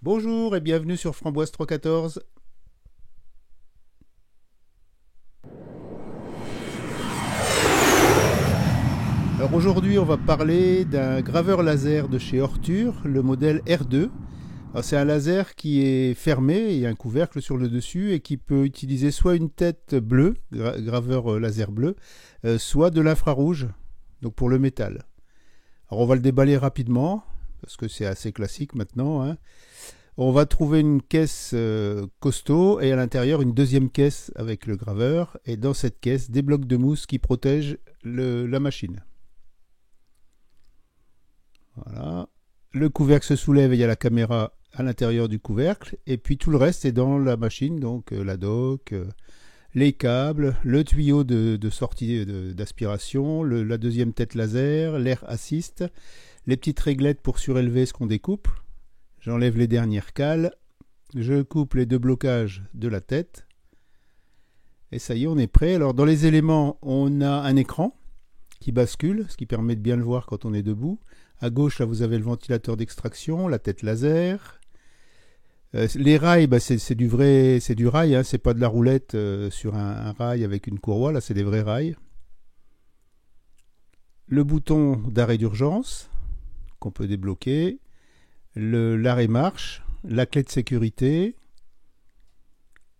Bonjour et bienvenue sur Framboise 314. Alors aujourd'hui on va parler d'un graveur laser de chez Ortur, le modèle R2. C'est un laser qui est fermé, il y a un couvercle sur le dessus et qui peut utiliser soit une tête bleue, graveur laser bleu, soit de l'infrarouge, donc pour le métal. Alors on va le déballer rapidement, parce que c'est assez classique maintenant, hein. On va trouver une caisse costaud et à l'intérieur une deuxième caisse avec le graveur. Et dans cette caisse, des blocs de mousse qui protègent la machine. Voilà. Le couvercle se soulève et il y a la caméra à l'intérieur du couvercle. Et puis tout le reste est dans la machine, donc la dock, les câbles, le tuyau de sortie d'aspiration, la deuxième tête laser, l'air assist, les petites réglettes pour surélever ce qu'on découpe. J'enlève les dernières cales, je coupe les deux blocages de la tête, et ça y est, on est prêt. Alors dans les éléments, on a un écran qui bascule, ce qui permet de bien le voir quand on est debout. À gauche, là, vous avez le ventilateur d'extraction, la tête laser. Les rails, c'est du rail, hein, c'est pas de la roulette sur un rail avec une courroie, là c'est des vrais rails. Le bouton d'arrêt d'urgence qu'on peut débloquer. L'arrêt marche, la clé de sécurité,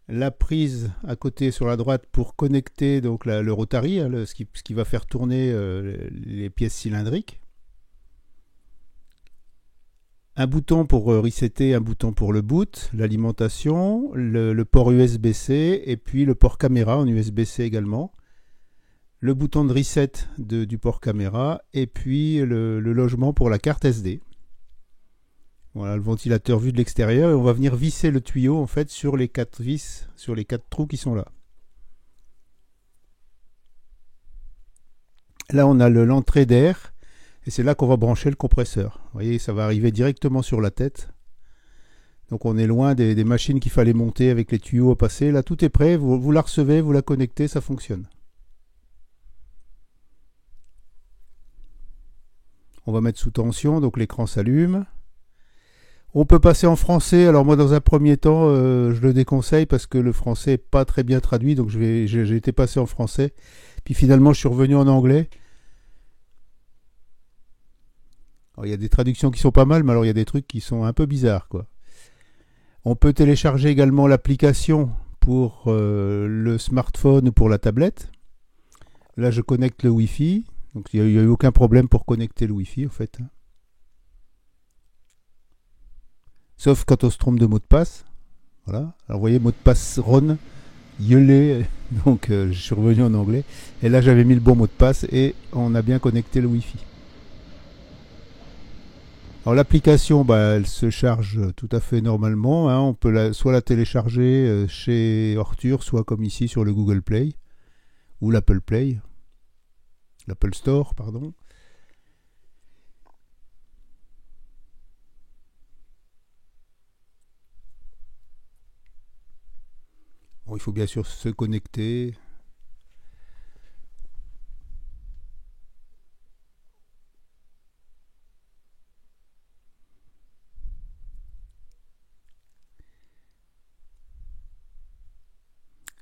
la prise à côté sur la droite pour connecter donc le rotary, hein, ce qui va faire tourner les pièces cylindriques. Un bouton pour resetter, un bouton pour le boot, l'alimentation, le port USB-C et puis le port caméra en USB-C également. Le bouton de reset du port caméra et puis le logement pour la carte SD. Voilà le ventilateur vu de l'extérieur et on va venir visser le tuyau en fait sur les 4 vis, sur les 4 trous qui sont là. Là on a l'entrée d'air et c'est là qu'on va brancher le compresseur. Vous voyez, ça va arriver directement sur la tête. Donc on est loin des machines qu'il fallait monter avec les tuyaux à passer. Là tout est prêt, vous la recevez, vous la connectez, ça fonctionne. On va mettre sous tension, donc l'écran s'allume. On peut passer en français. Alors moi, dans un premier temps, je le déconseille parce que le français n'est pas très bien traduit. Donc j'ai été passé en français. Puis finalement, je suis revenu en anglais. Alors, il y a des traductions qui sont pas mal, mais alors il y a des trucs qui sont un peu bizarres, quoi. On peut télécharger également l'application pour le smartphone ou pour la tablette. Là, je connecte le Wi-Fi. Donc il n'y a eu aucun problème pour connecter le Wi-Fi, en fait. Sauf quand on se trompe de mot de passe. Voilà. Alors vous voyez, mot de passe Ron, Yelé, donc je suis revenu en anglais. Et là j'avais mis le bon mot de passe et on a bien connecté le Wi-Fi. Alors l'application, elle se charge tout à fait normalement, hein. On peut soit la télécharger chez Ortur, soit comme ici sur le Google Play ou l'Apple Play, l'Apple Store, pardon. Bon, il faut bien sûr se connecter.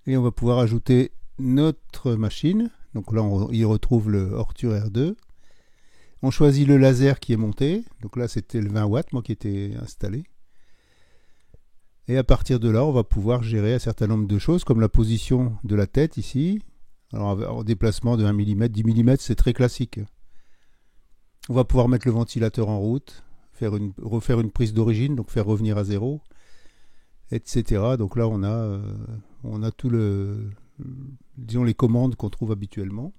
Et on va pouvoir ajouter notre machine. Donc là, on y retrouve le Ortur R2. On choisit le laser qui est monté. Donc là, c'était le 20 watts, moi, qui était installé. Et à partir de là, on va pouvoir gérer un certain nombre de choses, comme la position de la tête ici. Alors en déplacement de 1 mm, 10 mm, c'est très classique. On va pouvoir mettre le ventilateur en route, refaire une prise d'origine, donc faire revenir à zéro, etc. Donc là, on a tout disons les commandes qu'on trouve habituellement.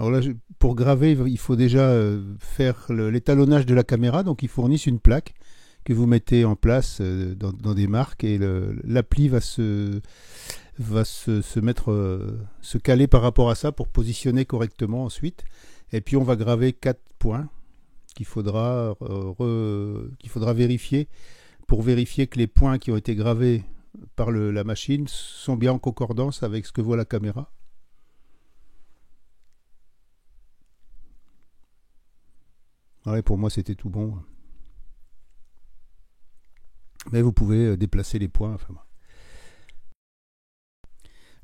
Alors là, pour graver, il faut déjà faire l'étalonnage de la caméra. Donc ils fournissent une plaque que vous mettez en place dans des marques et l'appli va se caler par rapport à ça pour positionner correctement ensuite. Et puis on va graver 4 points qu'il faudra vérifier pour vérifier que les points qui ont été gravés par la machine sont bien en concordance avec ce que voit la caméra. Ouais, pour moi c'était tout bon. Mais vous pouvez déplacer les points. Enfin,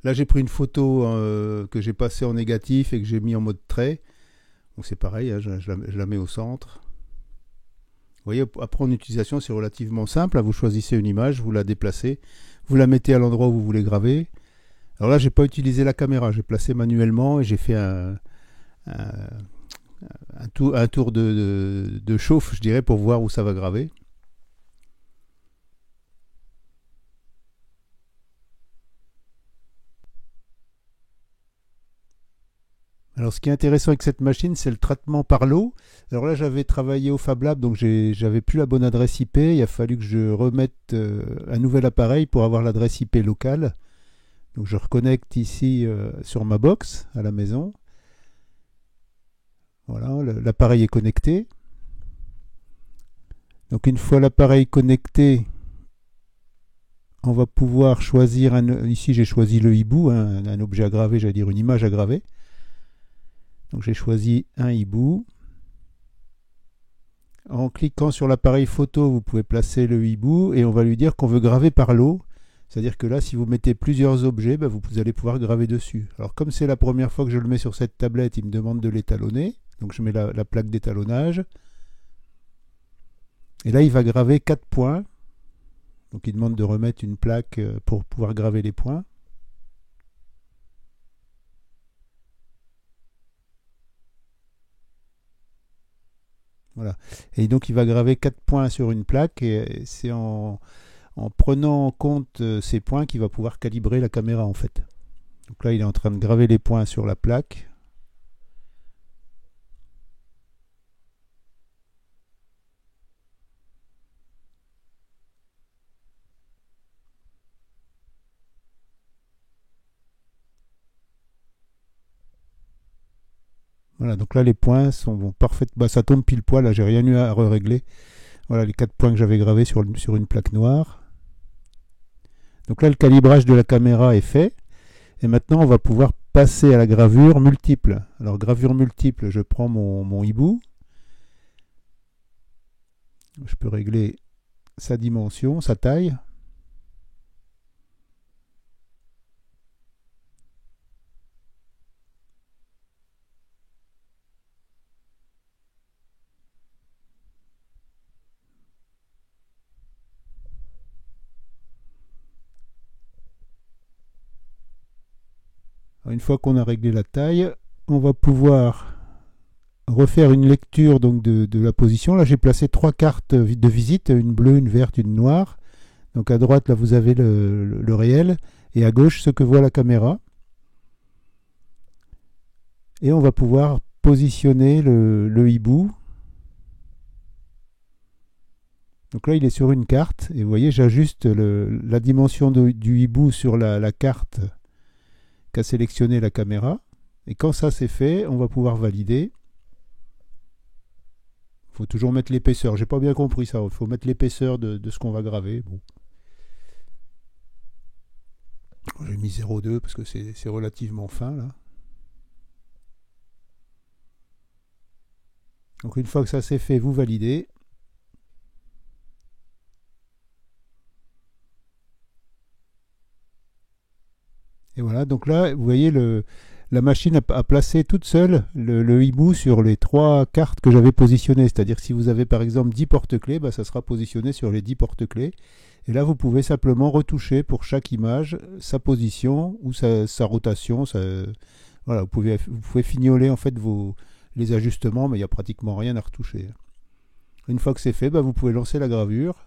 là j'ai pris une photo que j'ai passée en négatif et que j'ai mis en mode trait. Donc c'est pareil, hein, je la mets au centre. Vous voyez, après en utilisation c'est relativement simple. Là, vous choisissez une image, vous la déplacez, vous la mettez à l'endroit où vous voulez graver. Alors là j'ai pas utilisé la caméra, j'ai placé manuellement et j'ai fait un, un tour de chauffe, je dirais, pour voir où ça va graver. Alors ce qui est intéressant avec cette machine, c'est le traitement par l'eau. Alors là, j'avais travaillé au Fab Lab, donc j'avais plus la bonne adresse IP. Il a fallu que je remette un nouvel appareil pour avoir l'adresse IP locale. Donc je reconnecte ici sur ma box à la maison. Voilà, l'appareil est connecté. Donc une fois l'appareil connecté, on va pouvoir choisir ici j'ai choisi le hibou, hein, un objet à graver, j'allais dire une image à graver. Donc j'ai choisi un hibou. En cliquant sur l'appareil photo, vous pouvez placer le hibou et on va lui dire qu'on veut graver par l'eau. C'est-à-dire que là, si vous mettez plusieurs objets, vous allez pouvoir graver dessus. Alors comme c'est la première fois que je le mets sur cette tablette, il me demande de l'étalonner. Donc je mets la plaque d'étalonnage. Et là, il va graver 4 points. Donc il demande de remettre une plaque pour pouvoir graver les points. Voilà. Et donc il va graver 4 points sur une plaque et c'est en prenant en compte ces points qu'il va pouvoir calibrer la caméra en fait. Donc là il est en train de graver les points sur la plaque. Voilà, donc là les points sont bon, parfaites. Bah, ça tombe pile poil, là j'ai rien eu à régler. Voilà les 4 points que j'avais gravés sur une plaque noire. Donc là le calibrage de la caméra est fait. Et maintenant on va pouvoir passer à la gravure multiple. Alors gravure multiple, je prends mon hibou. Je peux régler sa dimension, sa taille. Une fois qu'on a réglé la taille, on va pouvoir refaire une lecture donc de la position. Là, j'ai placé 3 cartes de visite, une bleue, une verte, une noire. Donc à droite, là, vous avez le réel et à gauche, ce que voit la caméra. Et on va pouvoir positionner le hibou. Donc là, il est sur une carte. Et vous voyez, j'ajuste la dimension du hibou sur la carte qu'a sélectionné la caméra. Et quand ça c'est fait, on va pouvoir valider. Il faut toujours mettre l'épaisseur. J'ai pas bien compris ça. Il faut mettre l'épaisseur de ce qu'on va graver. Bon. J'ai mis 0,2 parce que c'est relativement fin là. Donc une fois que ça c'est fait, vous validez. Et voilà, donc là, vous voyez, la machine a placé toute seule le hibou sur les 3 cartes que j'avais positionnées. C'est-à-dire que si vous avez par exemple 10 porte-clés, ça sera positionné sur les 10 porte-clés. Et là, vous pouvez simplement retoucher pour chaque image sa position ou sa rotation. Voilà, vous pouvez fignoler en fait les ajustements, mais il n'y a pratiquement rien à retoucher. Une fois que c'est fait, vous pouvez lancer la gravure.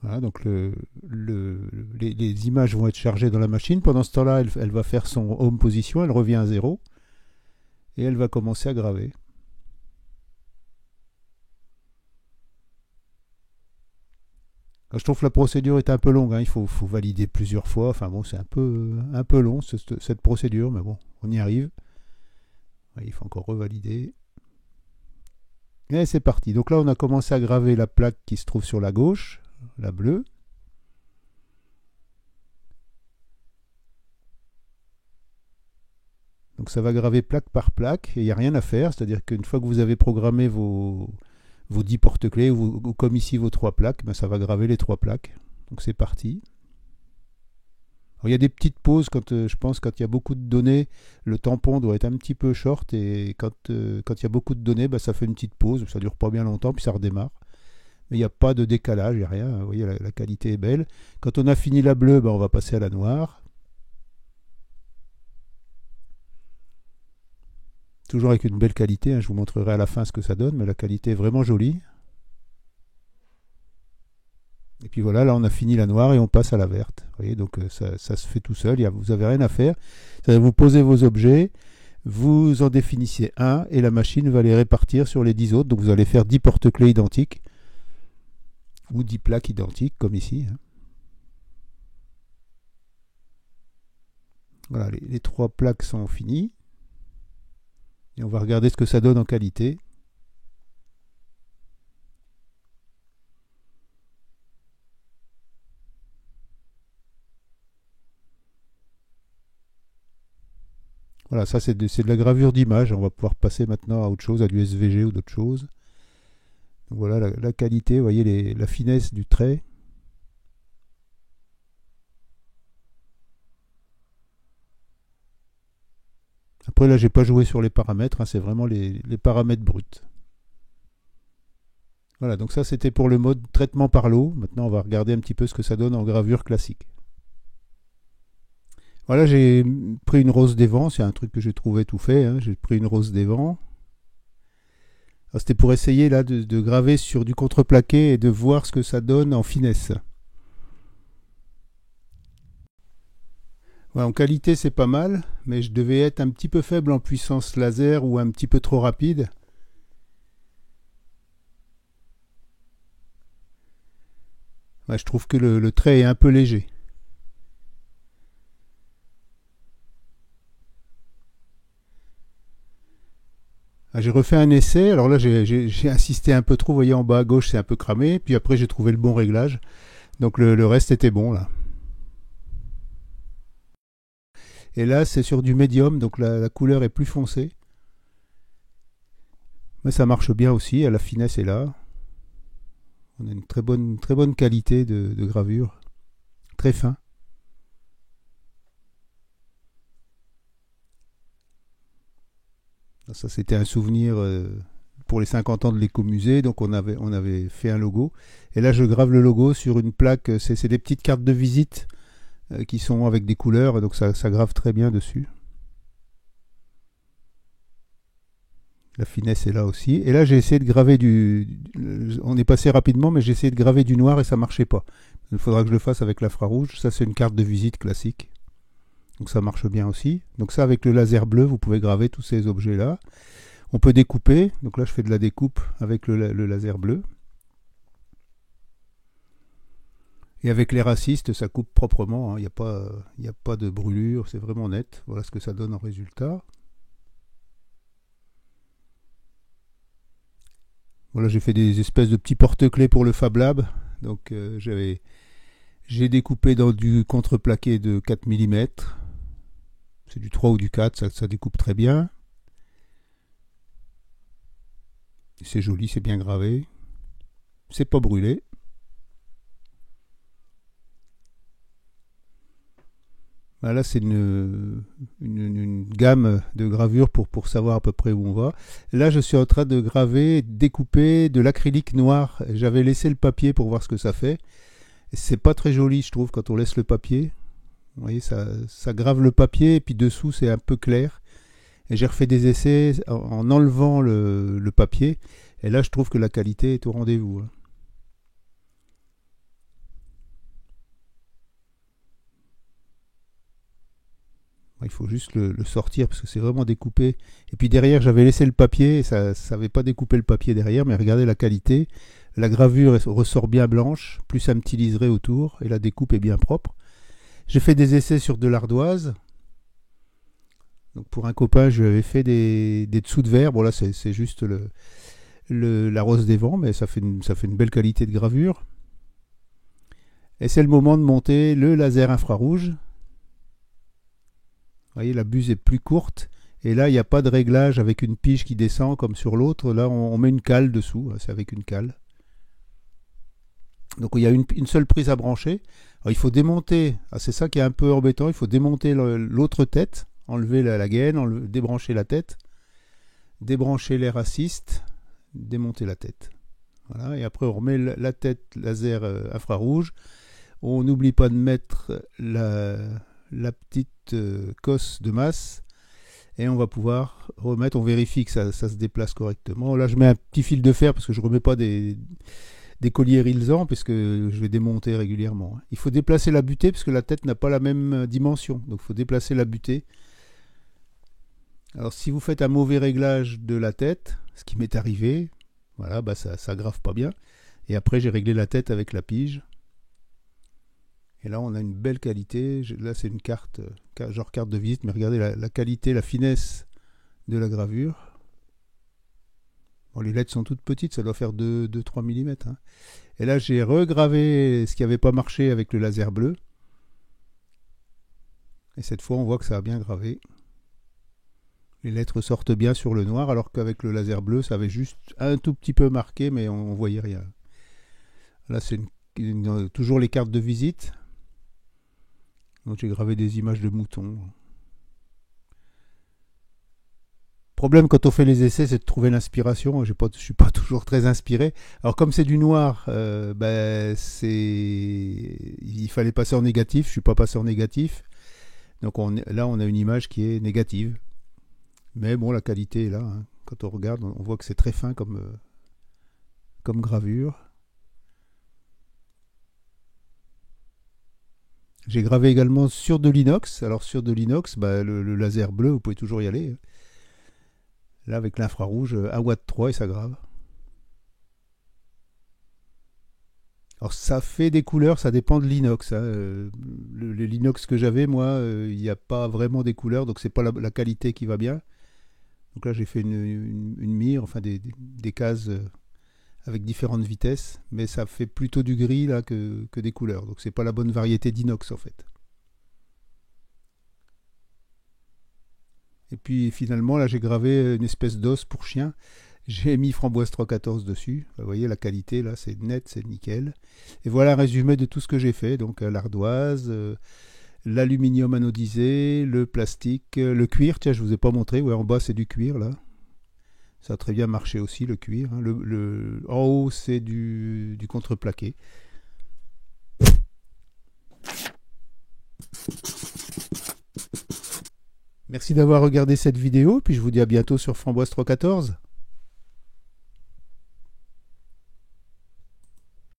Voilà, donc les images vont être chargées dans la machine. Pendant ce temps-là, elle va faire son home position, elle revient à 0 et elle va commencer à graver. Je trouve que la procédure est un peu longue, hein. Il faut valider plusieurs fois. Enfin bon, c'est un peu long cette procédure, mais bon, on y arrive. Ouais, il faut encore revalider. Et c'est parti. Donc là, on a commencé à graver la plaque qui se trouve sur la gauche, la bleue. Donc ça va graver plaque par plaque et il n'y a rien à faire. C'est-à-dire qu'une fois que vous avez programmé vos 10 porte-clés ou comme ici vos 3 plaques, ben ça va graver les 3 plaques. Donc c'est parti. Alors, il y a des petites pauses je pense quand il y a beaucoup de données, le tampon doit être un petit peu short et quand il y a beaucoup de données, ben ça fait une petite pause, ça dure pas bien longtemps puis ça redémarre. Mais il n'y a pas de décalage, il n'y a rien. Vous voyez, la qualité est belle. Quand on a fini la bleue, ben on va passer à la noire. Toujours avec une belle qualité, hein. Je vous montrerai à la fin ce que ça donne, mais la qualité est vraiment jolie. Et puis voilà, là on a fini la noire et on passe à la verte. Vous voyez, donc ça se fait tout seul, vous n'avez rien à faire. Vous posez vos objets, vous en définissez un et la machine va les répartir sur les 10 autres. Donc vous allez faire 10 porte-clés identiques ou 10 plaques identiques comme ici, hein. Voilà, les 3 plaques sont finies. Et on va regarder ce que ça donne en qualité. Voilà, ça c'est de la gravure d'image. On va pouvoir passer maintenant à autre chose, à du SVG ou d'autres choses. Donc voilà la qualité, vous voyez la finesse du trait. Après là, j'ai pas joué sur les paramètres, hein, c'est vraiment les paramètres bruts. Voilà, donc ça c'était pour le mode traitement par l'eau. Maintenant, on va regarder un petit peu ce que ça donne en gravure classique. Voilà, j'ai pris une rose des vents, c'est un truc que j'ai trouvé tout fait, hein. J'ai pris une rose des vents. C'était pour essayer là de graver sur du contreplaqué et de voir ce que ça donne en finesse. Ouais, en qualité c'est pas mal, mais je devais être un petit peu faible en puissance laser ou un petit peu trop rapide. Ouais, je trouve que le trait est un peu léger. Ah, j'ai refait un essai, alors là j'ai insisté un peu trop, vous voyez en bas à gauche c'est un peu cramé, puis après j'ai trouvé le bon réglage, donc le reste était bon là. Et là c'est sur du médium, donc la couleur est plus foncée. Mais ça marche bien aussi, la finesse est là. On a une très bonne qualité de gravure, très fin. Ça c'était un souvenir pour les 50 ans de l'écomusée, donc on avait fait un logo. Et là je grave le logo sur une plaque, c'est des petites cartes de visite qui sont avec des couleurs, donc ça grave très bien dessus. La finesse est là aussi. Et là j'ai essayé de graver on est passé rapidement, mais j'ai essayé de graver du noir et ça marchait pas. Il faudra que je le fasse avec l'infrarouge. Ça c'est une carte de visite classique. Donc ça marche bien aussi. Donc ça avec le laser bleu, vous pouvez graver tous ces objets là. On peut découper. Donc là je fais de la découpe avec le laser bleu. Et avec les racistes, ça coupe proprement, hein. Il n'y a pas de brûlure, c'est vraiment net. Voilà ce que ça donne en résultat. Voilà, j'ai fait des espèces de petits porte-clés pour le Fab Lab. Donc j'ai découpé dans du contreplaqué de 4 mm. C'est du 3 ou du 4, ça découpe très bien. C'est joli, c'est bien gravé. C'est pas brûlé. Là, c'est une gamme de gravures pour savoir à peu près où on va. Là, je suis en train de graver, découper de l'acrylique noir. J'avais laissé le papier pour voir ce que ça fait. C'est pas très joli, je trouve, quand on laisse le papier. Vous voyez, ça grave le papier, et puis dessous, c'est un peu clair. Et j'ai refait des essais en enlevant le papier. Et là, je trouve que la qualité est au rendez-vous, hein. Il faut juste le sortir parce que c'est vraiment découpé. Et puis derrière, j'avais laissé le papier et ça n'avait pas découpé le papier derrière, mais regardez la qualité. la gravure ressort bien blanche, plus un petit liseré autour, et la découpe est bien propre. J'ai fait des essais sur de l'ardoise. Donc pour un copain, je lui avais fait des dessous de verre. Bon là, c'est juste la rose des vents, mais ça fait une belle qualité de gravure. Et c'est le moment de monter le laser infrarouge. Vous voyez, la buse est plus courte. Et là, il n'y a pas de réglage avec une pige qui descend comme sur l'autre. Là, on met une cale dessous. C'est avec une cale. Donc il y a une seule prise à brancher. Alors, il faut démonter. C'est ça qui est un peu embêtant. Il faut démonter l'autre tête. Enlever la gaine, débrancher la tête. Débrancher l'air assist. Démonter la tête. Voilà. Et après, on remet la tête laser infrarouge. On n'oublie pas de mettre la petite cosse de masse. Et on va pouvoir remettre, on vérifie que ça se déplace correctement. Là, je mets un petit fil de fer parce que je ne remets pas des colliers Rilsan puisque je vais démonter régulièrement. Il faut déplacer la butée parce que la tête n'a pas la même dimension. Donc, il faut déplacer la butée. Alors, si vous faites un mauvais réglage de la tête, ce qui m'est arrivé, voilà, bah ça grave pas bien. Et après, j'ai réglé la tête avec la pige. Et là, on a une belle qualité. Là, c'est une carte, genre carte de visite. Mais regardez la qualité, la finesse de la gravure. Bon, les lettres sont toutes petites. Ça doit faire 2-3 mm. Hein. Et là, j'ai regravé ce qui n'avait pas marché avec le laser bleu. Et cette fois, on voit que ça a bien gravé. Les lettres sortent bien sur le noir, alors qu'avec le laser bleu, ça avait juste un tout petit peu marqué, mais on ne voyait rien. Là, c'est toujours les cartes de visite. Donc j'ai gravé des images de moutons. Problème quand on fait les essais, c'est de trouver l'inspiration. Je ne suis pas toujours très inspiré. Alors comme c'est du noir, il fallait passer en négatif. Je ne suis pas passé en négatif. Donc là, on a une image qui est négative. Mais bon, la qualité est là. Hein. Quand on regarde, on voit que c'est très fin comme gravure. J'ai gravé également sur de l'inox. Alors sur de l'inox, le laser bleu, vous pouvez toujours y aller. Là, avec l'infrarouge, 1,3 W et ça grave. Alors ça fait des couleurs, ça dépend de l'inox. Hein. L'inox que j'avais, moi, il n'y a pas vraiment des couleurs, donc c'est pas la qualité qui va bien. Donc là, j'ai fait une mire, enfin des cases avec différentes vitesses, mais ça fait plutôt du gris là que des couleurs. Donc c'est pas la bonne variété d'inox en fait. Et puis finalement, là, j'ai gravé une espèce d'os pour chien. J'ai mis Framboise 314 dessus. Vous voyez, la qualité, là, c'est net, c'est nickel. Et voilà un résumé de tout ce que j'ai fait. Donc l'ardoise, l'aluminium anodisé, le plastique, le cuir. Tiens, je ne vous ai pas montré. Ouais, en bas, c'est du cuir, là. Ça a très bien marché aussi, le cuir. Hein. En haut, c'est du contreplaqué. Merci d'avoir regardé cette vidéo, puis je vous dis à bientôt sur Framboise 314.